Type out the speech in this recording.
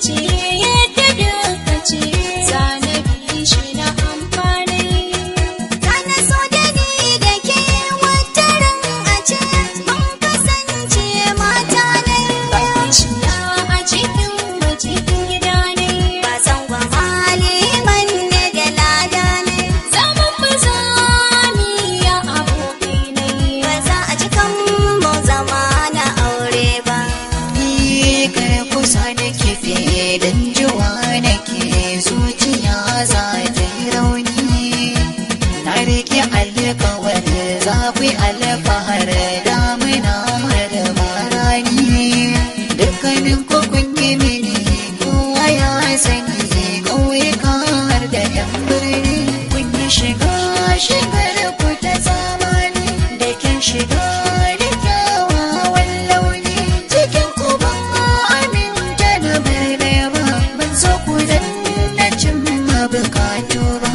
ce yadda duka ce zanabi shi na amfani kana so da ni da ke wataran a ce mun kasance mata ne kishiya a cikin mu cikin gida ne ba san gwa maliman ne da lada ne zaman mu zami ya abokai ne ba za a cikan mu zama na aure ba ni kare kusa da kife dan juwa nake zuciya za ta yi rauni na rike alkawar za ku yi alfahar damuna har marani dukkanin ku kun yi mini kowa ya sani ƙauyuka har da yan birni kun yi shiga shigar ku ta zamani da kin shiga da kyawawan launi cikin ku ban aminta da birni ba ban so ku danna cimma bukatu ba